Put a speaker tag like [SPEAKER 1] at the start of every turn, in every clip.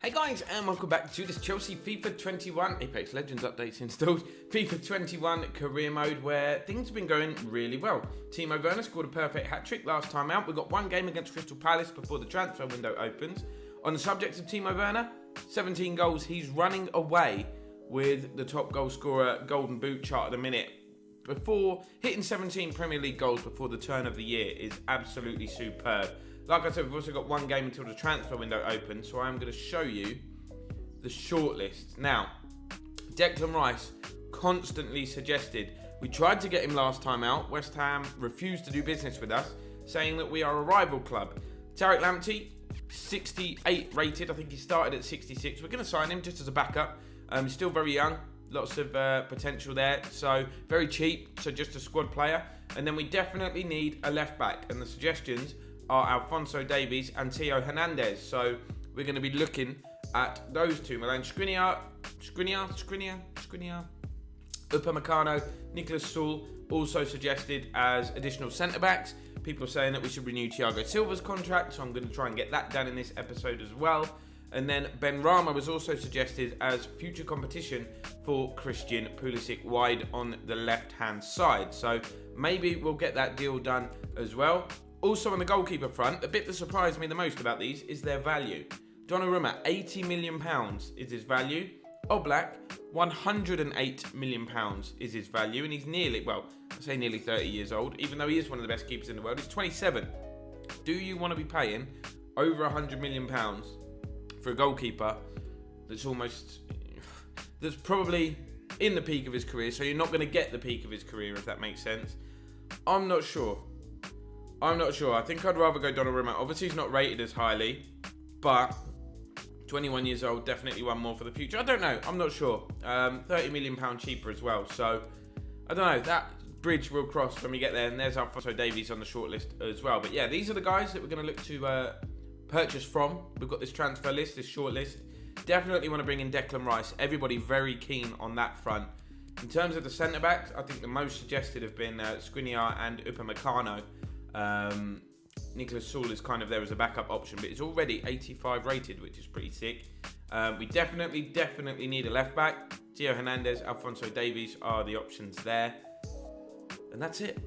[SPEAKER 1] Hey guys, and welcome back to this Chelsea FIFA 21 Apex Legends updates installed FIFA 21 career mode, where things have been going really well. Timo Werner scored a perfect hat-trick last time out. We've got one game against Crystal Palace before the transfer window opens. On the subject of Timo Werner, 17 goals. He's running away with the top goal scorer Golden Boot chart at the minute. Before hitting 17 Premier League goals before the turn of the year is absolutely superb. Like I said, we've also got one game until the transfer window opens, so I'm going to show you the shortlist. Now, Declan Rice constantly suggested. We tried to get him last time out. West Ham refused to do business with us, saying that we are a rival club. Tariq Lamptey, 68 rated. I think he started at 66. We're going to sign him just as a backup. He's still very young. Lots of potential there. So, very cheap. So, just a squad player. And then we definitely need a left back. And the suggestions are Alphonso Davies and Theo Hernandez. So we're going to be looking at those two. Milan Skriniar, Upamecano, Nicolas Saul also suggested as additional centre-backs. People are saying that we should renew Thiago Silva's contract, so I'm going to try and get that done in this episode as well. And then Ben Rama was also suggested as future competition for Christian Pulisic wide on the left-hand side. So maybe we'll get that deal done as well. Also on the goalkeeper front, the bit that surprised me the most about these is their value. Donnarumma, £80 million is his value. Oblak, £108 million is his value. And he's nearly, well, I say nearly 30 years old, even though he is one of the best keepers in the world. He's 27. Do you want to be paying over £100 million for a goalkeeper that's probably in the peak of his career, so you're not going to get the peak of his career, if that makes sense? I'm not sure. I think I'd rather go Donnarumma. Obviously, he's not rated as highly, but 21 years old, definitely one more for the future. I don't know. I'm not sure. £30 million cheaper as well. So, I don't know. That bridge will cross when we get there. And there's Alphonso Davies on the shortlist as well. But yeah, these are the guys that we're going to look to purchase from. We've got this transfer list, this shortlist. Definitely want to bring in Declan Rice. Everybody very keen on that front. In terms of the centre-backs, I think the most suggested have been Skriniar and Upamecano. Nicolas Saul is kind of there as a backup option, but it's already 85 rated, which is pretty sick. We definitely need a left back. Theo Hernandez, Alphonso Davies are the options there. And that's it.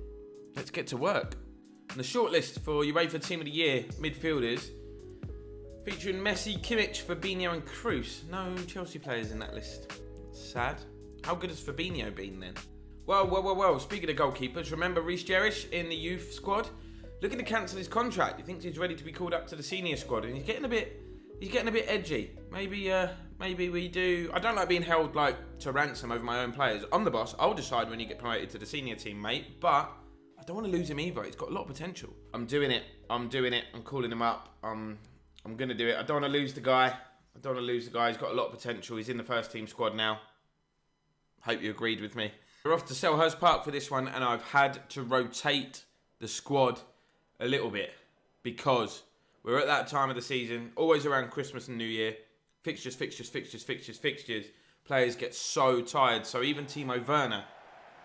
[SPEAKER 1] Let's get to work. And the shortlist for UEFA Team of the Year midfielders, featuring Messi, Kimmich, Fabinho and Kroos. No Chelsea players in that list. Sad. How good has Fabinho been then? Well, speaking of goalkeepers, remember Reece Jerish in the youth squad? Looking to cancel his contract. He thinks he's ready to be called up to the senior squad, and he's getting a bit edgy. Maybe we do. I don't like being held to ransom over my own players. I'm the boss. I'll decide when you get promoted to the senior team, mate. But I don't want to lose him either. He's got a lot of potential. I'm doing it. I'm calling him up. I'm gonna do it. I don't want to lose the guy. He's got a lot of potential. He's in the first team squad now. Hope you agreed with me. We're off to Selhurst Park for this one, and I've had to rotate the squad a little bit because we're at that time of the season, always around Christmas and New Year. Fixtures. Players get so tired. So even Timo Werner,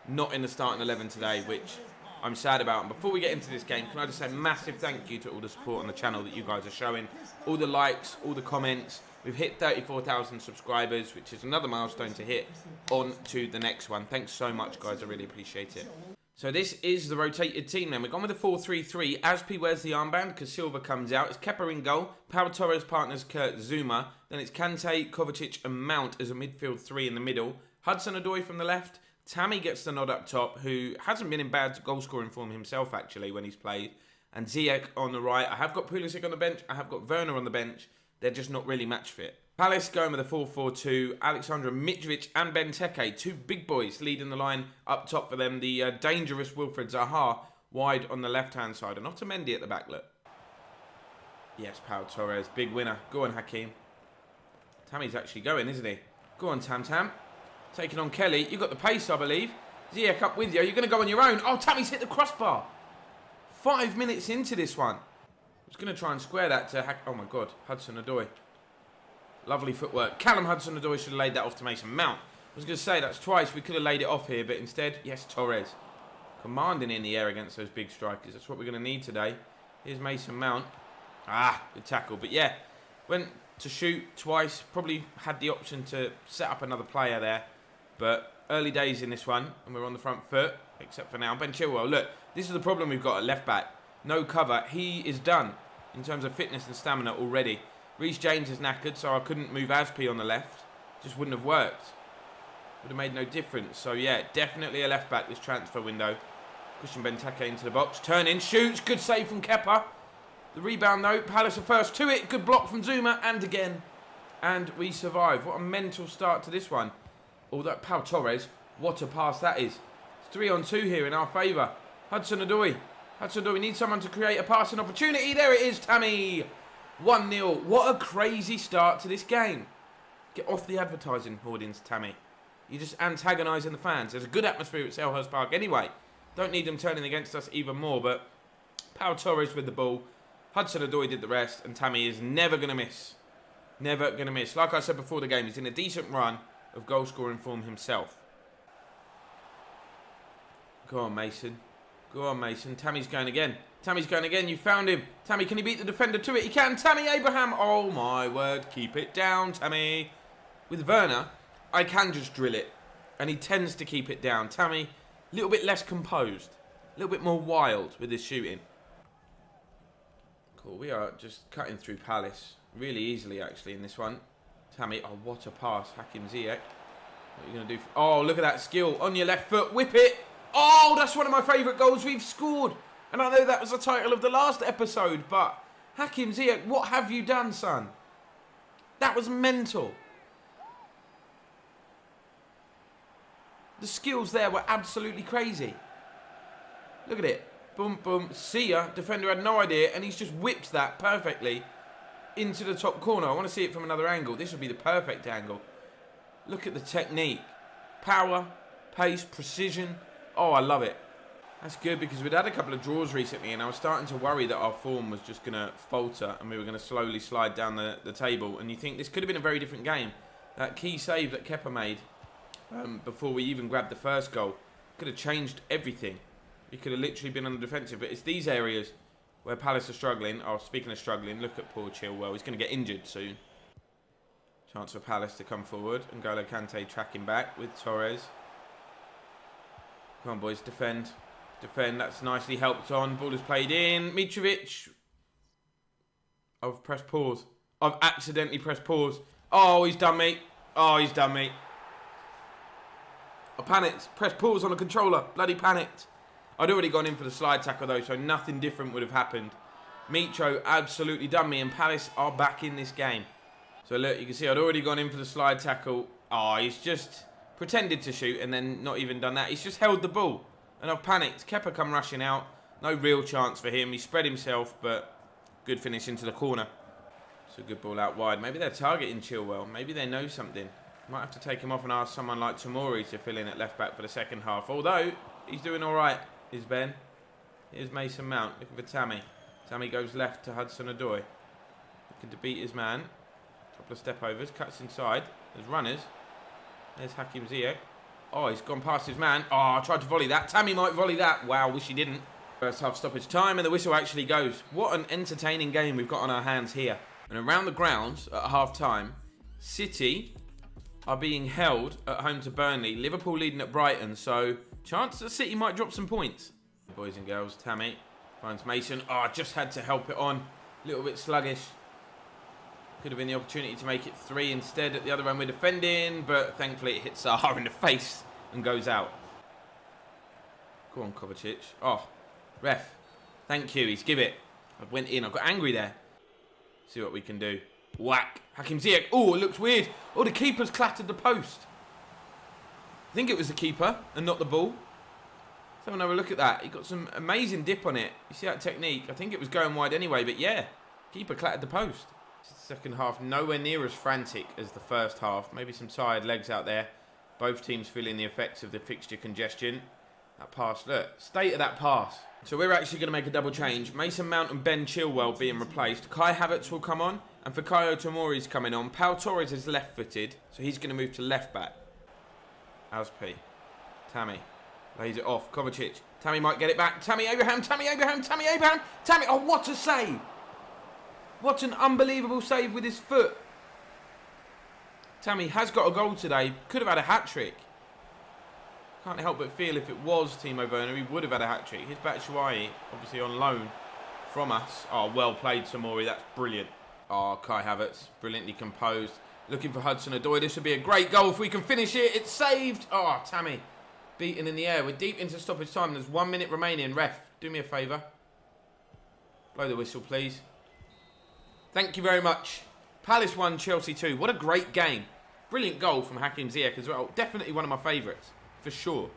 [SPEAKER 1] not in the starting 11 today, which I'm sad about. And before we get into this game, can I just say a massive thank you to all the support on the channel that you guys are showing. All the likes, all the comments. We've hit 34,000 subscribers, which is another milestone to hit on to the next one. Thanks so much, guys. I really appreciate it. So this is the rotated team then. We've gone with a 4-3-3. Aspi wears the armband because Silva comes out. It's Kepa in goal. Pau Torres partners Kurt Zouma. Then it's Kante, Kovacic and Mount as a midfield three in the middle. Hudson-Odoi from the left. Tammy gets the nod up top, who hasn't been in bad goal-scoring form himself, actually, when he's played. And Ziyech on the right. I have got Pulisic on the bench. I have got Werner on the bench. They're just not really match fit. Palace going with a 4-4-2. Alexandra Mitrovic and Benteke, two big boys leading the line up top for them. The dangerous Wilfried Zaha wide on the left-hand side. And Otamendi at the back, look. Yes, Pau Torres, big winner. Go on, Hakeem. Tammy's actually going, isn't he? Go on, Tam. Taking on Kelly. You've got the pace, I believe. Ziyech up with you. You're going to go on your own. Oh, Tammy's hit the crossbar. 5 minutes into this one. I was going to try and square that to oh my God, Hudson-Odoi. Lovely footwork. Callum Hudson-Odoi should have laid that off to Mason Mount. I was going to say that's twice we could have laid it off here, but instead, yes, Torres. Commanding in the air against those big strikers. That's what we're going to need today. Here's Mason Mount. Ah, good tackle. But yeah, when to shoot twice. Probably had the option to set up another player there. But early days in this one, and we're on the front foot, except for now. Ben Chilwell, look, this is the problem we've got at left back. No cover. He is done in terms of fitness and stamina already. Reece James is knackered, so I couldn't move Aspi on the left. Just wouldn't have worked. Would have made no difference. So, yeah, definitely a left back this transfer window. Christian Benteke into the box. Turn in, shoots. Good save from Kepa. The rebound, though. Palace are first to it. Good block from Zuma. And again. And we survive. What a mental start to this one. Although, Pau Torres, what a pass that is. It's 3-on-2 here in our favour. Hudson-Odoi. Hudson-Odoi, we need someone to create a passing opportunity. There it is, Tammy. 1-0. What a crazy start to this game. Get off the advertising hoardings, Tammy. You're just antagonising the fans. There's a good atmosphere at Selhurst Park anyway. Don't need them turning against us even more. But Pau Torres with the ball. Hudson-Odoi did the rest. And Tammy is never going to miss. Never going to miss. Like I said before the game, he's in a decent run of goal-scoring form himself. Go on, Mason. Go on, Mason. Tammy's going again. Tammy's going again. You found him. Tammy, can he beat the defender to it? He can. Tammy Abraham. Oh, my word. Keep it down, Tammy. With Werner, I can just drill it. And he tends to keep it down. Tammy, a little bit less composed. A little bit more wild with his shooting. Cool. We are just cutting through Palace. Really easily, actually, in this one. Tammy. Oh, what a pass. Hakim Ziyech. What are you going to do? Oh, look at that skill. On your left foot. Whip it. Oh, that's one of my favourite goals we've scored. And I know that was the title of the last episode, but Hakim Ziyech, what have you done, son? That was mental. The skills there were absolutely crazy. Look at it. Boom, boom. See ya. Defender had no idea, and he's just whipped that perfectly into the top corner. I want to see it from another angle. This would be the perfect angle. Look at the technique. Power, pace, precision. Oh, I love it. That's good because we'd had a couple of draws recently and I was starting to worry that our form was just going to falter and we were going to slowly slide down the table. And you think this could have been a very different game. That key save that Kepa made before we even grabbed the first goal could have changed everything. He could have literally been on the defensive. But it's these areas where Palace are struggling. Oh, speaking of struggling, look at poor Chilwell. He's going to get injured soon. Chance for Palace to come forward. And N'Golo Kante tracking back with Torres. Come on, boys, defend. Defend, that's nicely helped on. Ball is played in. Mitrovic. I've pressed pause. I've accidentally pressed pause. Oh, he's done me. Oh, he's done me. I panicked. Pressed pause on the controller. Bloody panicked. I'd already gone in for the slide tackle, though, so nothing different would have happened. Mitro absolutely done me, and Palace are back in this game. So, look, you can see I'd already gone in for the slide tackle. Oh, he's just pretended to shoot and then not even done that. He's just held the ball. And I've panicked. Kepa come rushing out. No real chance for him. He spread himself, but good finish into the corner. It's a good ball out wide. Maybe they're targeting Chilwell. Maybe they know something. Might have to take him off and ask someone like Tomori to fill in at left back for the second half. Although, he's doing all right, is Ben. Here's Mason Mount looking for Tammy. Tammy goes left to Hudson-Odoi. Looking to beat his man. Couple of step overs. Cuts inside. There's runners. There's Hakim Ziyech. Oh, he's gone past his man. Oh, I tried to volley that. Tammy might volley that. Wow, wish he didn't. First half stoppage time and the whistle actually goes. What an entertaining game we've got on our hands here. And around the grounds at half time, City are being held at home to Burnley. Liverpool leading at Brighton, so chance that City might drop some points. Boys and girls, Tammy finds Mason. Oh, just had to help it on. A little bit sluggish. Could have been the opportunity to make it 3 instead. At the other end we're defending, but thankfully it hits Zaha in the face and goes out. Go on, Kovacic. Oh, ref. Thank you, he's give it. I went in, I got angry there. See what we can do. Whack. Hakim Ziyech. Oh, it looks weird. Oh, the keeper's clattered the post. I think it was the keeper and not the ball. Let's have another look at that. He got some amazing dip on it. You see that technique? I think it was going wide anyway, but yeah. Keeper clattered the post. Second half nowhere near as frantic as the first half. Maybe some tired legs out there. Both teams feeling the effects of the fixture congestion. That pass, look. State of that pass. So we're actually going to make a double change. Mason Mount and Ben Chilwell being replaced. Kai Havertz will come on. And Fikayo Tomori's coming on. Pau Torres is left-footed. So he's going to move to left back. Aspi. Tammy. Lays it off. Kovacic. Tammy might get it back. Tammy Abraham. Tammy Abraham. Tammy Abraham. Tammy. Oh, what a save. What an unbelievable save with his foot. Tammy has got a goal today. Could have had a hat-trick. Can't help but feel if it was Timo Werner, he would have had a hat-trick. Here's Batshuayi, obviously on loan from us. Oh, well played, Tomori. That's brilliant. Oh, Kai Havertz, brilliantly composed. Looking for Hudson-Odoi. This would be a great goal if we can finish it. It's saved. Oh, Tammy. Beaten in the air. We're deep into stoppage time. There's 1 minute remaining. Ref, do me a favour. Blow the whistle, please. Thank you very much. Palace 1, Chelsea 2. What a great game. Brilliant goal from Hakim Ziyech as well. Definitely one of my favourites, for sure.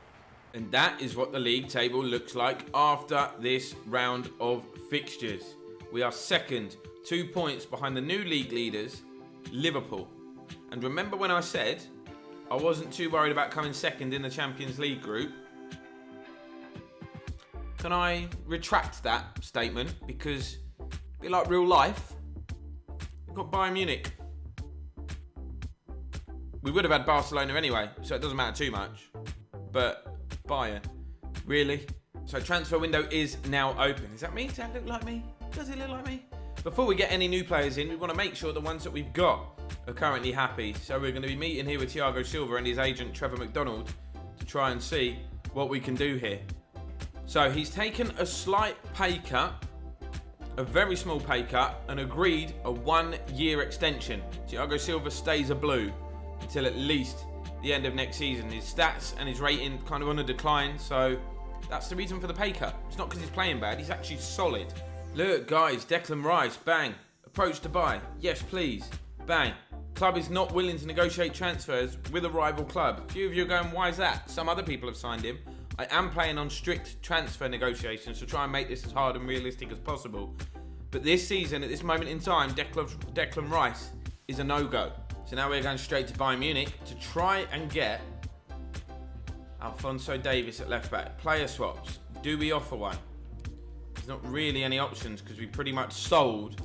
[SPEAKER 1] And that is what the league table looks like after this round of fixtures. We are second, 2 points behind the new league leaders, Liverpool. And remember when I said I wasn't too worried about coming second in the Champions League group? Can I retract that statement? Because, a bit like real life, we've got Bayern Munich. We would have had Barcelona anyway, so it doesn't matter too much. But Bayern, really? So transfer window is now open. Is that me? Does that look like me? Does it look like me? Before we get any new players in, we want to make sure the ones that we've got are currently happy. So we're going to be meeting here with Thiago Silva and his agent Trevor McDonald to try and see what we can do here. So he's taken a slight pay cut, a very small pay cut, and agreed a 1 year extension. Thiago Silva stays a blue until at least the end of next season. His stats and his rating kind of on a decline, so that's the reason for the pay cut. It's not because he's playing bad, he's actually solid. Look, guys, Declan Rice, bang. Approach to buy, yes please, bang. Club is not willing to negotiate transfers with a rival club. A few of you are going, why is that? Some other people have signed him. I am playing on strict transfer negotiations to try and make this as hard and realistic as possible. But this season, at this moment in time, Declan Rice is a no-go. So now we're going straight to Bayern Munich to try and get Alphonso Davies at left-back. Player swaps. Do we offer one? There's not really any options because we pretty much sold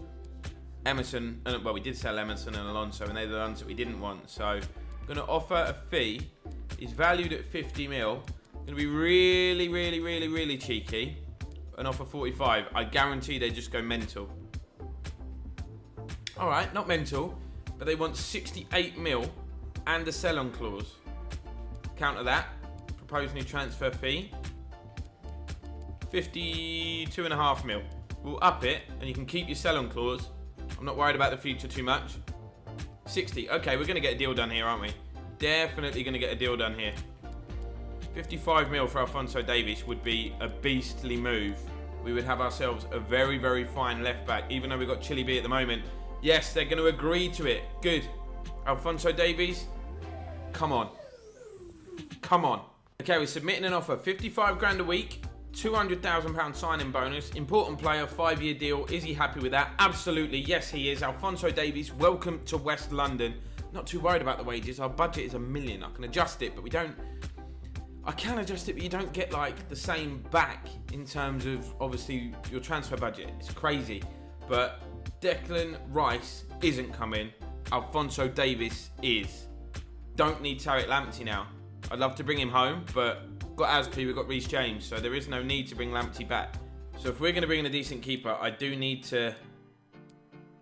[SPEAKER 1] Emerson. Well, we did sell Emerson and Alonso, and they're the ones that we didn't want. So I'm going to offer a fee. It's valued at 50 mil. Going to be really cheeky and offer 45. I guarantee they just go mental. All right, not mental. But they want 68 mil and a sell-on clause. Counter that. Proposed new transfer fee. 52.5 mil. We'll up it, and you can keep your sell-on clause. I'm not worried about the future too much. 60. Okay, we're going to get a deal done here, aren't we? Definitely going to get a deal done here. 55 mil for Alphonso Davies would be a beastly move. We would have ourselves a very fine left-back, even though we've got Chile B at the moment. Yes, they're going to agree to it. Good. Alphonso Davies, come on. Come on. Okay, we're submitting an offer. 55 grand a week, £200,000 signing bonus. Important player, 5-year deal. Is he happy with that? Absolutely. Yes, he is. Alphonso Davies, welcome to West London. Not too worried about the wages. Our budget is $1 million. I can adjust it, but we don't... I can adjust it, but you don't get like the same back in terms of obviously your transfer budget. It's crazy. But Declan Rice isn't coming. Alphonso Davies is. Don't need Tariq Lamptey now. I'd love to bring him home, but got Aspi, we've got Reece James, so there is no need to bring Lamptey back. So if we're going to bring in a decent keeper, I do need to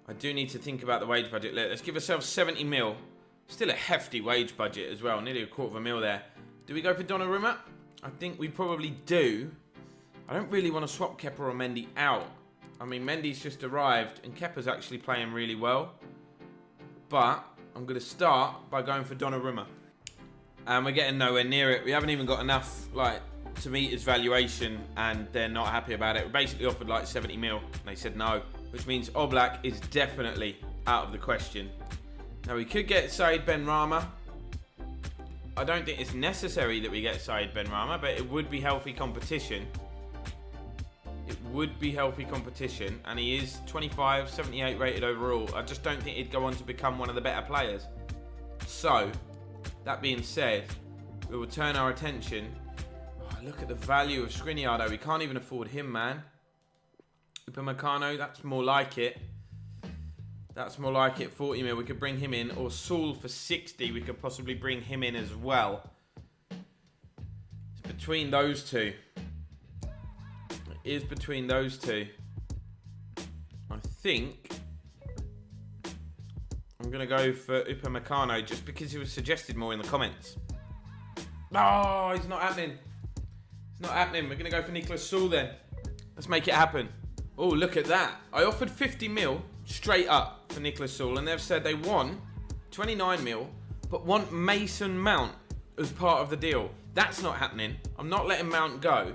[SPEAKER 1] think about the wage budget. Let's give ourselves 70 mil. Still a hefty wage budget as well, nearly £250,000 there. Do we go for Donnarumma? I think we probably do. I don't really want to swap Kepa or Mendy out. I mean, Mendy's just arrived and Kepa's actually playing really well. But I'm going to start by going for Donnarumma. And we're getting nowhere near it. We haven't even got enough to meet his valuation, and they're not happy about it. We basically offered 70 mil and they said no, which means Oblak is definitely out of the question. Now we could get Said Benrahma. I don't think it's necessary that we get Said Benrahma, but it would be healthy competition. It would be healthy competition, and he is 25, 78 rated overall. I just don't think he'd go on to become one of the better players. So, that being said, we will turn our attention. Oh, look at the value of Skriniar though. We can't even afford him, man. Upamecano, that's more like it. That's more like it. 40 mil, we could bring him in. Or Saul for 60, we could possibly bring him in as well. It's between those two. It is between those two. I think I'm going to go for Upamecano just because he was suggested more in the comments. Oh, it's not happening. It's not happening. We're going to go for Nicholas Saul then. Let's make it happen. Oh, look at that. I offered 50 mil straight up for Nicholas Saul, and they've said they want 29 mil, but want Mason Mount as part of the deal. That's not happening. I'm not letting Mount go.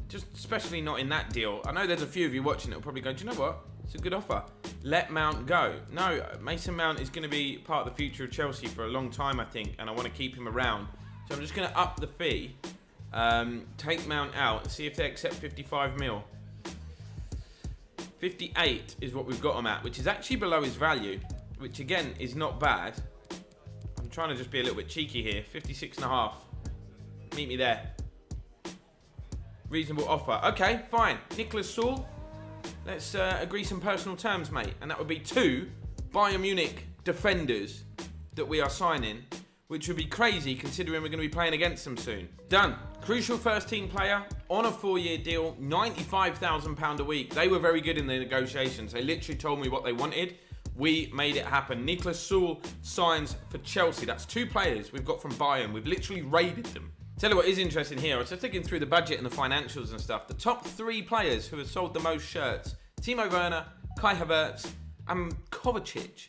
[SPEAKER 1] Just especially not in that deal. I know there's a few of you watching that will probably go, do you know what? It's a good offer. Let Mount go. No, Mason Mount is going to be part of the future of Chelsea for a long time, I think, and I want to keep him around. So I'm just going to up the fee, take Mount out, and see if they accept 55 mil. 58 is what we've got him at, which is actually below his value, which again is not bad. I'm trying to just be a little bit cheeky here. 56.5. Meet me there. Reasonable offer. Okay, fine. Nicholas Saul. Let's agree some personal terms, mate. And that would be 2 Bayern Munich defenders that we are signing, which would be crazy considering we're going to be playing against them soon. Done. Crucial first team player on a 4-year deal, £95,000 a week. They were very good in the negotiations. They literally told me what they wanted. We made it happen. Nicholas Saul signs for Chelsea. That's 2 players we've got from Bayern. We've literally raided them. Tell you what is interesting here. I was just looking through the budget and the financials and stuff. The top 3 players who have sold the most shirts: Timo Werner, Kai Havertz, and Kovacic.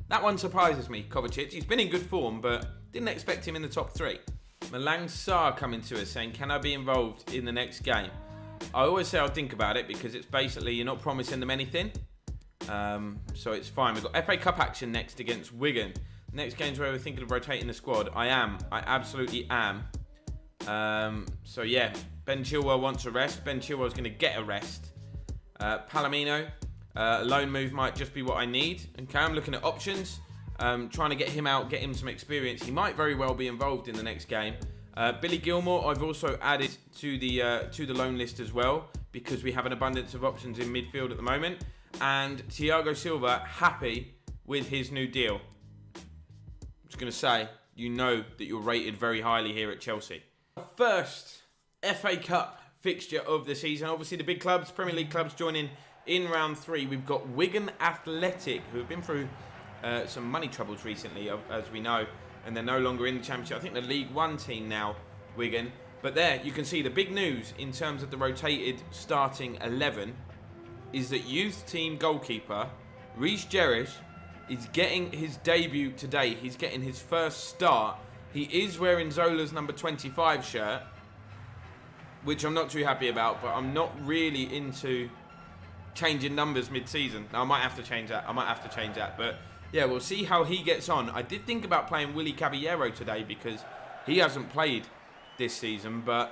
[SPEAKER 1] That one surprises me, Kovacic. He's been in good form, but didn't expect him in the top 3. Malang Sarr coming to us saying, can I be involved in the next game? I always say I'll think about it because it's basically you're not promising them anything. So it's fine. We've got FA Cup action next against Wigan. Next game's where we're thinking of rotating the squad. I absolutely am. So yeah, Ben Chilwell wants a rest. Ben Chilwell's going to get a rest. Palomino, loan move might just be what I need. Okay, I'm looking at options. Trying to get him out, get him some experience. He might very well be involved in the next game. Billy Gilmour, I've also added to the loan list as well because we have an abundance of options in midfield at the moment. And Thiago Silva, happy with his new deal. I'm just going to say, you know that you're rated very highly here at Chelsea. First FA Cup fixture of the season. Obviously the big clubs, Premier League clubs joining in round 3. We've got Wigan Athletic, who have been through some money troubles recently, as we know, and they're no longer in the Championship. I think they're League One team now, Wigan. But there, you can see the big news in terms of the rotated starting 11 is that youth team goalkeeper Rhys Gerrard is getting his debut today. He's getting his first start. He is wearing Zola's number 25 shirt, which I'm not too happy about, but I'm not really into changing numbers mid-season. Now, I might have to change that. But yeah, we'll see how he gets on. I did think about playing Willy Caballero today because he hasn't played this season, but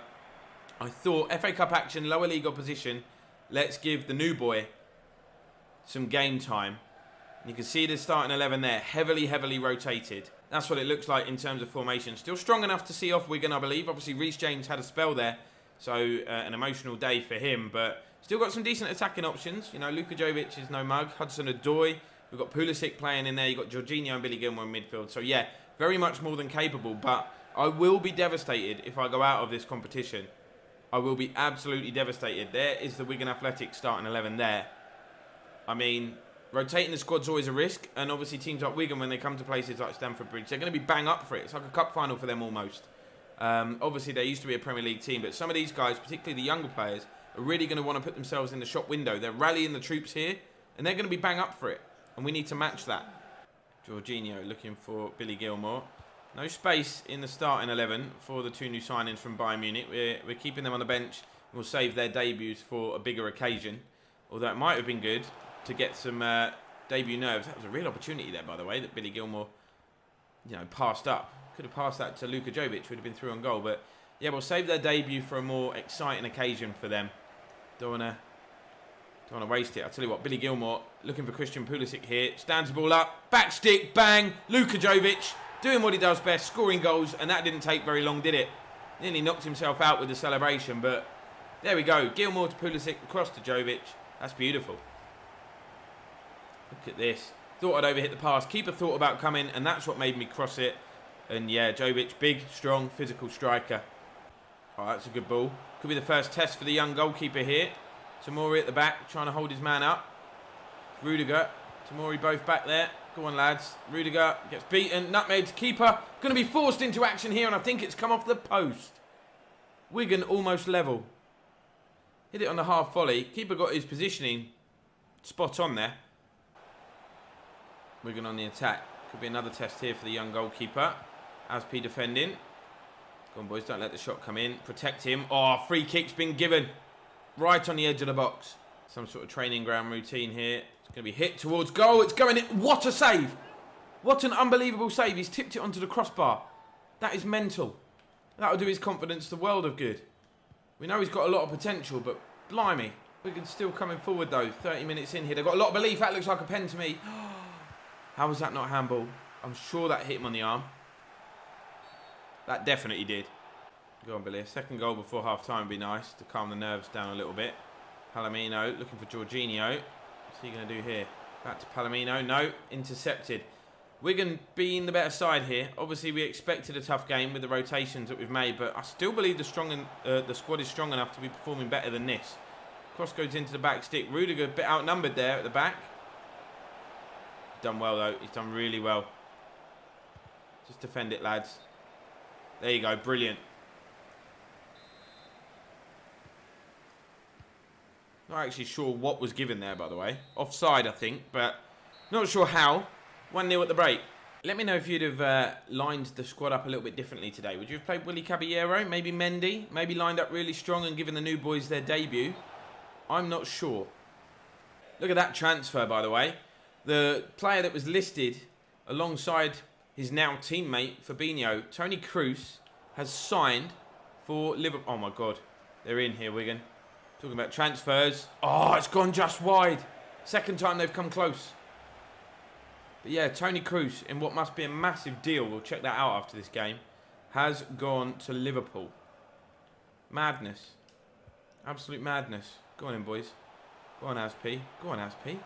[SPEAKER 1] I thought FA Cup action, lower league opposition, let's give the new boy some game time. And you can see the starting 11 there, heavily rotated. That's what it looks like in terms of formation. Still strong enough to see off Wigan, I believe. Obviously, Reece James had a spell there, so an emotional day for him, but still got some decent attacking options. You know, Luka Jovic is no mug. Hudson-Odoi. We've got Pulisic playing in there. You've got Jorginho and Billy Gilmour in midfield. So, yeah, very much more than capable. But I will be devastated if I go out of this competition. I will be absolutely devastated. There is the Wigan Athletic starting 11 there. I mean, rotating the squad's always a risk. And obviously teams like Wigan, when they come to places like Stamford Bridge, they're going to be bang up for it. It's like a cup final for them almost. Obviously, they used to be a Premier League team. But some of these guys, particularly the younger players, are really going to want to put themselves in the shop window. They're rallying the troops here. And they're going to be bang up for it. And we need to match that. Jorginho looking for Billy Gilmour. No space in the starting 11 for the 2 new signings from Bayern Munich. We're keeping them on the bench. We'll save their debuts for a bigger occasion. Although it might have been good to get some debut nerves. That was a real opportunity there, by the way, that Billy Gilmour, passed up. Could have passed that to Luka Jovic, would have been through on goal. But yeah, we'll save their debut for a more exciting occasion for them. Don't want to waste it. I'll tell you what, Billy Gilmour looking for Christian Pulisic here. Stands the ball up. Back stick, bang. Luka Jovic doing what he does best, scoring goals. And that didn't take very long, did it? Nearly knocked himself out with the celebration. But there we go. Gilmour to Pulisic, across to Jovic. That's beautiful. Look at this. Thought I'd overhit the pass. Keeper thought about coming, and that's what made me cross it. And yeah, Jovic, big, strong, physical striker. Oh, that's a good ball. Could be the first test for the young goalkeeper here. Tomori at the back, trying to hold his man up. Rudiger Tomori both back there. Go on, lads. Rudiger gets beaten. Nutmeg to keeper. Going to be forced into action here, and I think it's come off the post. Wigan almost level. Hit it on the half volley. Keeper got his positioning spot on there. Wigan on the attack. Could be another test here for the young goalkeeper. Aspi defending. Go on, boys. Don't let the shot come in. Protect him. Oh, free kick's been given. Right on the edge of the box. Some sort of training ground routine here. It's going to be hit towards goal. It's going in. What a save. What an unbelievable save. He's tipped it onto the crossbar. That is mental. That'll do his confidence the world of good. We know he's got a lot of potential, but blimey. Wigan's still coming forward, though. 30 minutes in here. They've got a lot of belief. That looks like a pen to me. How was that not handball? I'm sure that hit him on the arm. That definitely did. Go on, Billy. A second goal before half-time would be nice to calm the nerves down a little bit. Palomino looking for Jorginho. What's he going to do here? Back to Palomino. No, intercepted. Wigan being the better side here. Obviously, we expected a tough game with the rotations that we've made, but I still believe the squad is strong enough to be performing better than this. Cross goes into the back stick. Rudiger a bit outnumbered there at the back. He's done well, though. He's done really well. Just defend it, lads. There you go. Brilliant. Not actually sure what was given there, by the way. Offside, I think, but not sure how. 1-0 at the break. Let me know if you'd have lined the squad up a little bit differently today. Would you have played Willy Caballero? Maybe Mendy? Maybe lined up really strong and given the new boys their debut? I'm not sure. Look at that transfer, by the way. The player that was listed alongside his now teammate, Fabinho, Toni Kroos, has signed for Liverpool. Oh, my God. They're in here, Wigan. Talking about transfers. Oh, it's gone just wide. Second time they've come close. But yeah, Toni Kroos, in what must be a massive deal, we'll check that out after this game, has gone to Liverpool. Madness. Absolute madness. Go on in, boys. Go on, Aspi. Go on, Aspi.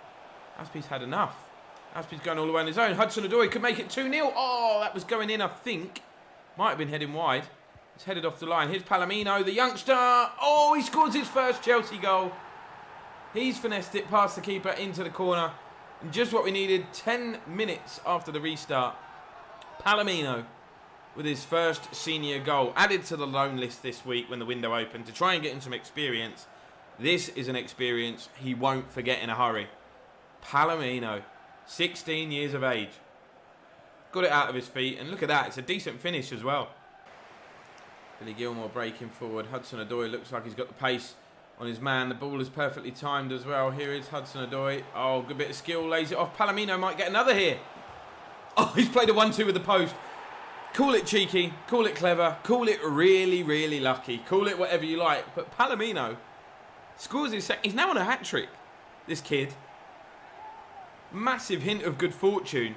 [SPEAKER 1] Aspi's had enough. Aspi's going all the way on his own. Hudson-Odoi could make it 2-0. Oh, that was going in, I think. Might have been heading wide. It's headed off the line. Here's Palomino, the youngster. Oh, he scores his first Chelsea goal. He's finessed it past the keeper into the corner. And just what we needed, 10 minutes after the restart. Palomino with his first senior goal. Added to the loan list this week when the window opened to try and get him some experience. This is an experience he won't forget in a hurry. Palomino, 16 years of age. Got it out of his feet. And look at that, it's a decent finish as well. Billy Gilmore breaking forward. Hudson-Odoi looks like he's got the pace on his man. The ball is perfectly timed as well. Here is Hudson-Odoi. Oh, good bit of skill. Lays it off. Palomino might get another here. Oh, he's played a 1-2 with the post. Call it cheeky. Call it clever. Call it really, really lucky. Call it whatever you like. But Palomino scores his second. He's now on a hat-trick, this kid. Massive hint of good fortune.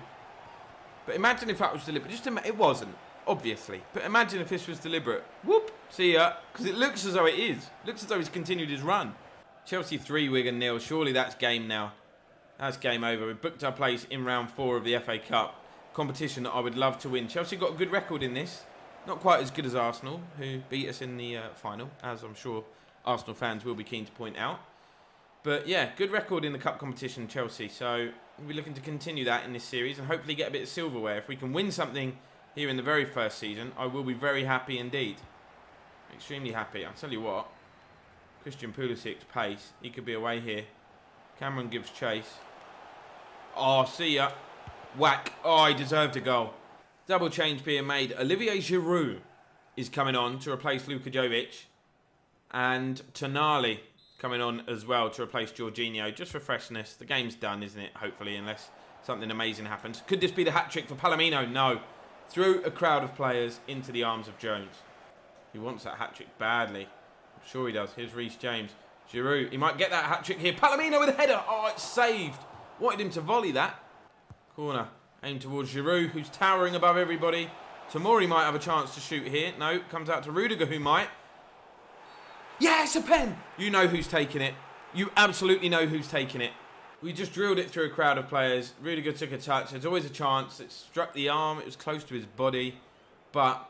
[SPEAKER 1] But imagine if that was deliberate. It wasn't, obviously. But imagine if this was deliberate. Whoop. See ya. Because it looks as though it is. Looks as though he's continued his run. Chelsea 3, Wigan 0. Surely that's game now. That's game over. We've booked our place in round 4 of the FA Cup. Competition that I would love to win. Chelsea got a good record in this. Not quite as good as Arsenal, who beat us in the final, as I'm sure Arsenal fans will be keen to point out. But yeah, good record in the cup competition, Chelsea. So we'll be looking to continue that in this series and hopefully get a bit of silverware. If we can win something here in the very first season, I will be very happy indeed. Extremely happy. I'll tell you what. Christian Pulisic's pace. He could be away here. Cameron gives chase. Oh, see ya. Whack. Oh, he deserved a goal. Double change being made. Olivier Giroud is coming on to replace Luka Jovic. And Tonali coming on as well to replace Jorginho. Just for freshness. The game's done, isn't it? Hopefully, unless something amazing happens. Could this be the hat-trick for Palomino? No. Through a crowd of players into the arms of Jones. He wants that hat-trick badly. I'm sure he does. Here's Reece James. Giroud. He might get that hat-trick here. Palomino with a header. Oh, it's saved. Wanted him to volley that. Corner. Aimed towards Giroud, who's towering above everybody. Tomori might have a chance to shoot here. No, comes out to Rudiger, who might. Yes, a pen! You know who's taking it. You absolutely know who's taking it. We just drilled it through a crowd of players. Rudiger took a touch. There's always a chance. It struck the arm. It was close to his body. But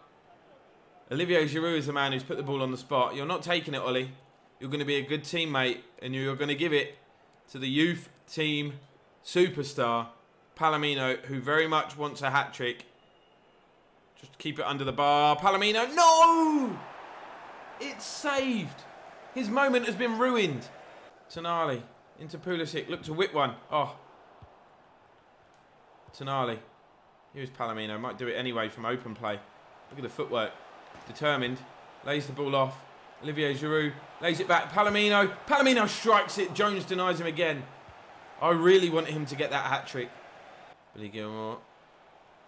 [SPEAKER 1] Olivier Giroud is the man who's put the ball on the spot. You're not taking it, Ollie. You're going to be a good teammate. And you're going to give it to the youth team superstar, Palomino, who very much wants a hat-trick. Just keep it under the bar. Palomino, no! It's saved. His moment has been ruined. Tonali into Pulisic. Look to whip one. Oh. Tonali. Here's Palomino. Might do it anyway from open play. Look at the footwork. Determined. Lays the ball off. Olivier Giroud lays it back. Palomino. Palomino strikes it. Jones denies him again. I really wanted him to get that hat-trick. Billy Gilmore.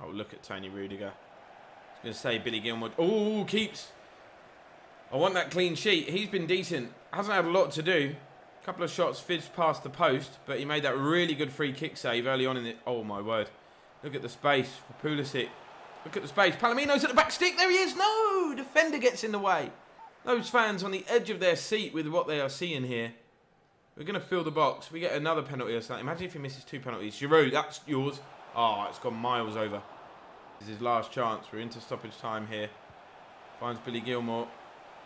[SPEAKER 1] Oh, look at Tony Rudiger. I was going to say Billy Gilmore. Oh, keeps. I want that clean sheet. He's been decent. Hasn't had a lot to do. A couple of shots fizzed past the post, but he made that really good free kick save early on in it. Oh, my word. Look at the space for Pulisic. Look at the space. Palomino's at the back stick. There he is. No! Defender gets in the way. Those fans on the edge of their seat with what they are seeing here. We're going to fill the box. We get another penalty or something. Imagine if he misses 2 penalties. Giroud, that's yours. Oh, it's gone miles over. This is his last chance. We're into stoppage time here. Finds Billy Gilmore.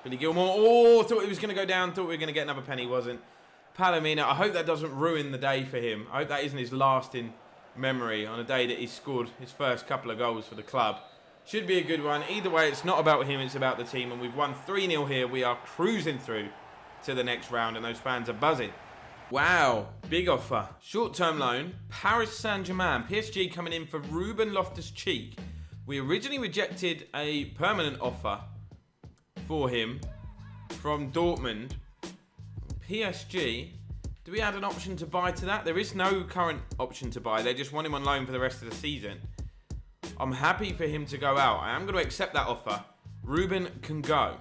[SPEAKER 1] Billy Gilmore. Oh, thought he was going to go down. Thought we were going to get another pen. He wasn't. Palomino, I hope that doesn't ruin the day for him. I hope that isn't his lasting memory on a day that he scored his first couple of goals for the club. Should be a good one. Either way, it's not about him, it's about the team. And we've won 3-0 here. We are cruising through to the next round, and those fans are buzzing. Wow, big offer. Short-term loan, Paris Saint-Germain. PSG coming in for Ruben Loftus-Cheek. We originally rejected a permanent offer for him from Dortmund. PSG, do we add an option to buy to that? There is no current option to buy. They just want him on loan for the rest of the season. I'm happy for him to go out. I am going to accept that offer. Ruben can go.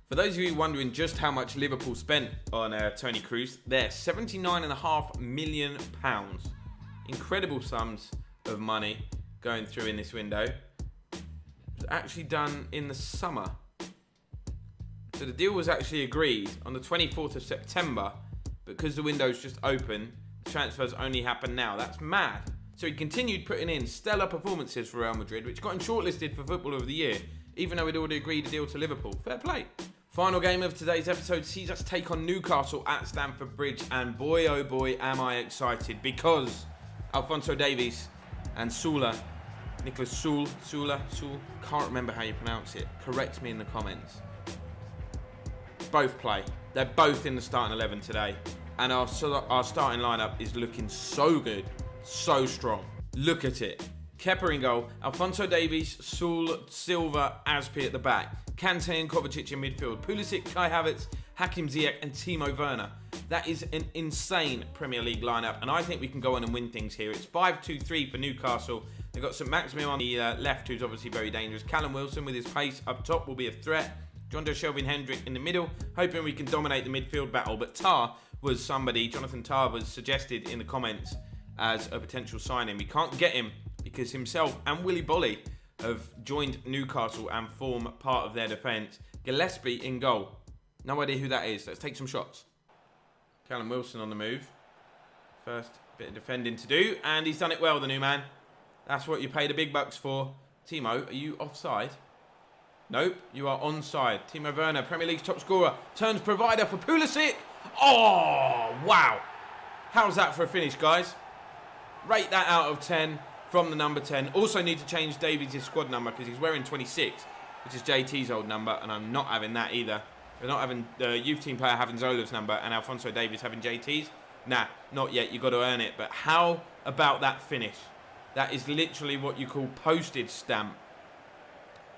[SPEAKER 1] For those of you wondering just how much Liverpool spent on Toni Kroos, they're £79.5 million. Incredible sums of money going through in this window. It was actually done in the summer. So the deal was actually agreed on the 24th of September, but because the window's just open, the transfers only happen now. That's mad. So he continued putting in stellar performances for Real Madrid, which got him shortlisted for Footballer of the Year, even though he'd already agreed a deal to Liverpool. Fair play. Final game of today's episode sees us take on Newcastle at Stamford Bridge, and boy oh boy am I excited, because Alphonso Davies and Nicolas Soul, can't remember how you pronounce it, correct me in the comments. Both play. They're both in the starting 11 today, and our starting lineup is looking so good, so strong. Look at it. Kepa in goal, Alphonso Davies, Soul, Silva, Azpi at the back, Kante and Kovacic in midfield, Pulisic, Kai Havertz, Hakim Ziyech and Timo Werner. That is an insane Premier League lineup, and I think we can go on and win things here. It's 5-2-3 for Newcastle. They've got St. Maximin on the left, who's obviously very dangerous. Callum Wilson with his pace up top will be a threat. Jonjo Shelvin-Hendrick in the middle, hoping we can dominate the midfield battle. But Jonathan Tah was suggested in the comments as a potential signing. We can't get him because himself and Willy Bolly have joined Newcastle and form part of their defence. Gillespie in goal. No idea who that is. Let's take some shots. Callum Wilson on the move. First bit of defending to do, and he's done it well, the new man. That's what you pay the big bucks for. Timo, are you offside? Nope, you are onside. Timo Werner, Premier League's top scorer, turns provider for Pulisic. Oh, wow. How's that for a finish, guys? Rate that out of 10 from the number 10. Also need to change Davies' squad number because he's wearing 26, which is JT's old number, and I'm not having that either. We're not having the youth team player having Zola's number and Alphonso Davies having JT's. Nah, not yet. You've got to earn it. But how about that finish? That is literally what you call postage stamp.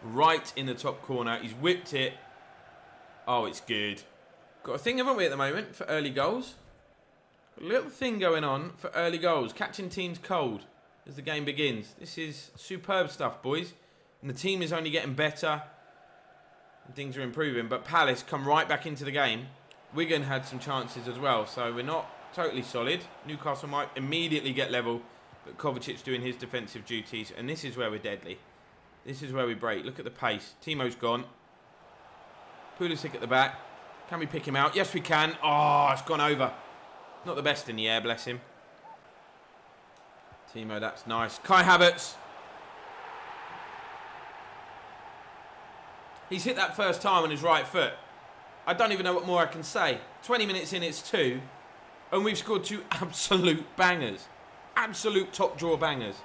[SPEAKER 1] Right in the top corner. He's whipped it. Oh, it's good. Got a thing, haven't we, at the moment for early goals? Got a little thing going on for early goals. Catching teams cold as the game begins. This is superb stuff, boys. And the team is only getting better. And things are improving. But Palace come right back into the game. Wigan had some chances as well. So we're not totally solid. Newcastle might immediately get level. But Kovacic's doing his defensive duties. And this is where we're deadly. This is where we break. Look at the pace. Timo's gone. Pulisic at the back. Can we pick him out? Yes, we can. Oh, it's gone over. Not the best in the air, bless him. Timo, that's nice. Kai Havertz. He's hit that first time on his right foot. I don't even know what more I can say. 20 minutes in, it's 2. And we've scored 2 absolute bangers. Absolute top draw bangers.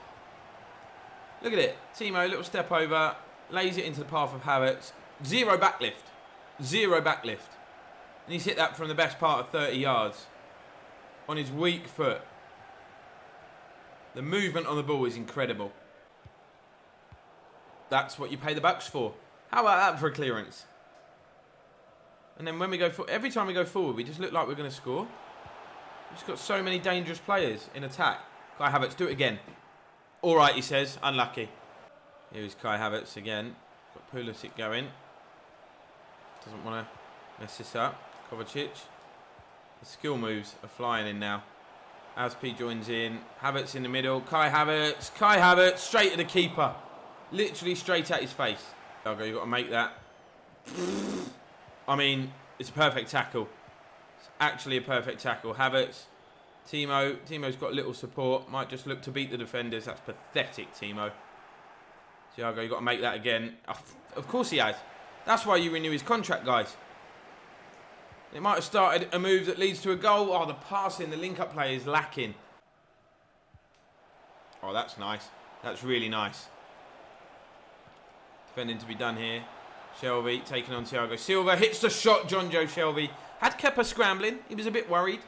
[SPEAKER 1] Look at it. Timo, little step over. Lays it into the path of Havertz. Zero backlift. Zero backlift. And he's hit that from the best part of 30 yards. On his weak foot. The movement on the ball is incredible. That's what you pay the bucks for. How about that for a clearance? And then when we go for every time we go forward, we just look like we're going to score. We've just got so many dangerous players in attack. Kai Havertz, do it again. All right, he says. Unlucky. Here's Kai Havertz again. Got Pulisic going. Doesn't want to mess this up. Kovacic. The skill moves are flying in now. Aspi joins in. Havertz in the middle. Kai Havertz. Kai Havertz straight at the keeper. Literally straight at his face. Thiago, you've got to make that. I mean, it's a perfect tackle. It's actually a perfect tackle. Havertz. Timo. Timo's got a little support. Might just look to beat the defenders. That's pathetic, Timo. Thiago, you've got to make that again. Of course he has. That's why you renew his contract, guys. It might have started a move that leads to a goal. Oh, the passing, the link-up play is lacking. Oh, that's nice. That's really nice. Defending to be done here. Shelvey taking on Thiago Silva. Hits the shot, John Joe Shelvey. Had Kepa scrambling. He was a bit worried.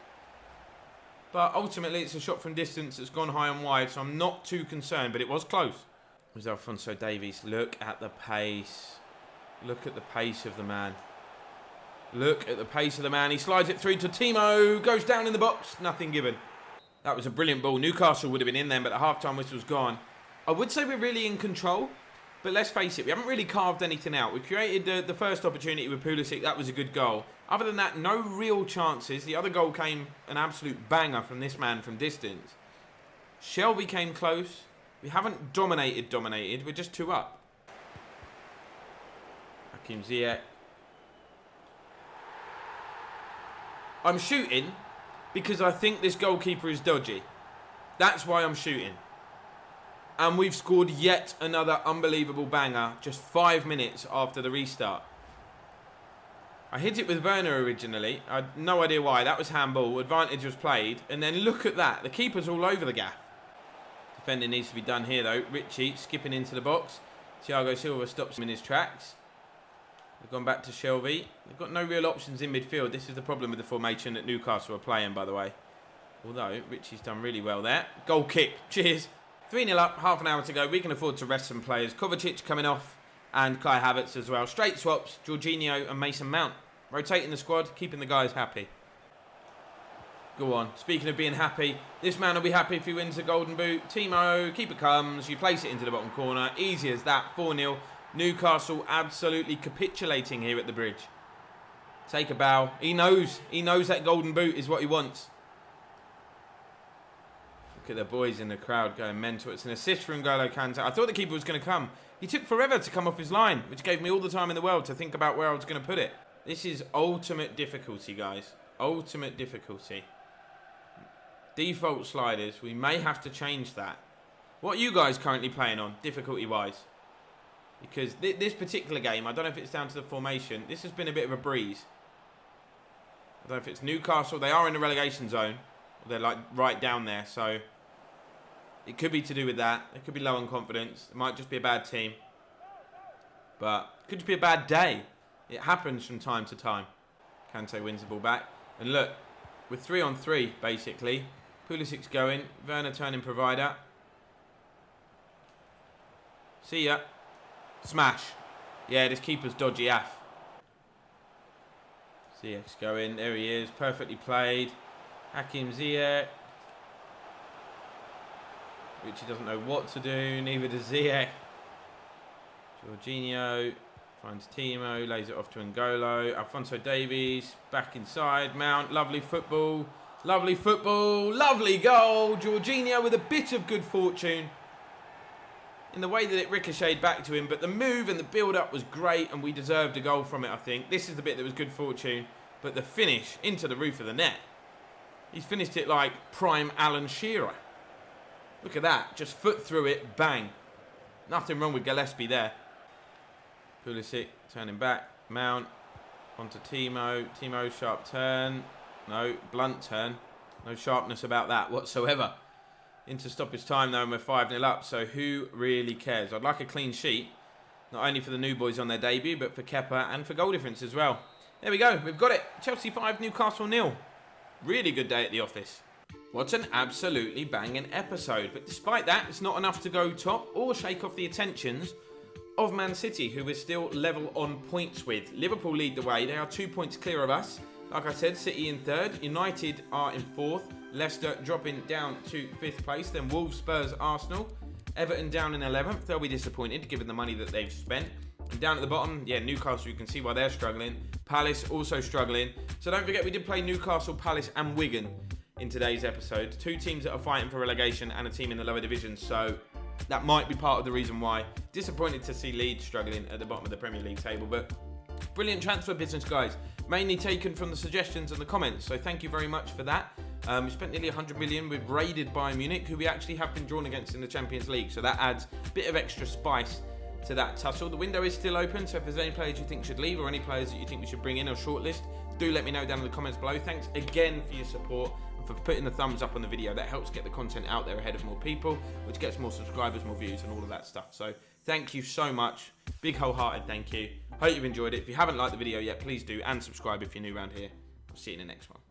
[SPEAKER 1] But ultimately, it's a shot from distance that's gone high and wide, so I'm not too concerned, but it was close. There's Alphonso Davies. Look at the pace. Look at the pace of the man. Look at the pace of the man. He slides it through to Timo. Goes down in the box. Nothing given. That was a brilliant ball. Newcastle would have been in then, but the half-time whistle's gone. I would say we're really in control, but let's face it, we haven't really carved anything out. We created the first opportunity with Pulisic. That was a good goal. Other than that, no real chances. The other goal came an absolute banger from this man from distance. Shelvey came close. We haven't dominated. We're just 2 up. Hakim Ziyech. I'm shooting because I think this goalkeeper is dodgy. That's why I'm shooting. And we've scored yet another unbelievable banger just 5 minutes after the restart. I hit it with Werner originally. I had no idea why. That was handball. Advantage was played. And then look at that. The keeper's all over the gaff. Defending needs to be done here though. Richie skipping into the box. Thiago Silva stops him in his tracks. They've gone back to Shelvey. They've got no real options in midfield. This is the problem with the formation that Newcastle are playing, by the way. Although, Richie's done really well there. Goal kick. Cheers. 3-0 up, half an hour to go. We can afford to rest some players. Kovacic coming off and Kai Havertz as well. Straight swaps, Jorginho and Mason Mount. Rotating the squad, keeping the guys happy. Go on. Speaking of being happy, this man will be happy if he wins the Golden Boot. Timo, keeper comes. You place it into the bottom corner. Easy as that. 4-0. Newcastle absolutely capitulating here at the bridge. Take a bow. He knows that Golden Boot is what he wants. Look at the boys in the crowd going mental. It's an assist from N'Golo Kante. I thought the keeper was going to come. He took forever to come off his line, which gave me all the time in the world to think about where I was going to put it. This is ultimate difficulty, guys. Ultimate difficulty. Default sliders. We may have to change that. What are you guys currently playing on, difficulty-wise? Because this particular game, I don't know if it's down to the formation. This has been a bit of a breeze. I don't know if it's Newcastle. They are in the relegation zone. They're like right down there. So it could be to do with that. It could be low on confidence. It might just be a bad team. But it could just be a bad day. It happens from time to time. Kante wins the ball back. And look, we're 3-on-3 basically. Pulisic's going. Werner turning provider. See ya. Smash. Yeah, this keeper's dodgy af. Ziyech's going. There he is. Perfectly played. Hakim Ziyech. Richie doesn't know what to do. Neither does Ziyech. Jorginho finds Timo. Lays it off to N'Golo. Alphonso Davies. Back inside. Mount. Lovely football. Lovely football. Lovely goal. Jorginho with a bit of good fortune in the way that it ricocheted back to him, but the move and the build-up was great, and we deserved a goal from it, I think. This is the bit that was good fortune, but the finish into the roof of the net. He's finished it like prime Alan Shearer. Look at that, just foot through it, bang. Nothing wrong with Gillespie there. Pulisic turning back, Mount, onto Timo. Timo, sharp turn. No, blunt turn. No sharpness about that whatsoever. into stoppage time though, and we're 5-0 up, so who really cares? I'd like a clean sheet, not only for the new boys on their debut, but for Kepa and for goal difference as well. There we go, we've got it. Chelsea 5, Newcastle 0. Really good day at the office. What an absolutely banging episode. But despite that, it's not enough to go top or shake off the attentions of Man City, who we're still level on points with. Liverpool lead the way. They are 2 points clear of us. Like I said, City in 3rd. United are in 4th. Leicester dropping down to 5th place. Then Wolves, Spurs, Arsenal. Everton down in 11th. They'll be disappointed given the money that they've spent. And down at the bottom, yeah, Newcastle, you can see why they're struggling. Palace also struggling. So don't forget, we did play Newcastle, Palace and Wigan in today's episode. 2 teams that are fighting for relegation and a team in the lower divisions. So that might be part of the reason why. Disappointed to see Leeds struggling at the bottom of the Premier League table. But brilliant transfer business, guys. Mainly taken from the suggestions and the comments. So thank you very much for that. We spent nearly 100 million. We've raided Bayern Munich, who we actually have been drawn against in the Champions League. So that adds a bit of extra spice to that tussle. The window is still open, so if there's any players you think should leave or any players that you think we should bring in or shortlist, do let me know down in the comments below. Thanks again for your support and for putting the thumbs up on the video. That helps get the content out there ahead of more people, which gets more subscribers, more views and all of that stuff. So thank you so much. Big wholehearted thank you. Hope you've enjoyed it. If you haven't liked the video yet, please do, and subscribe if you're new around here. I'll see you in the next one.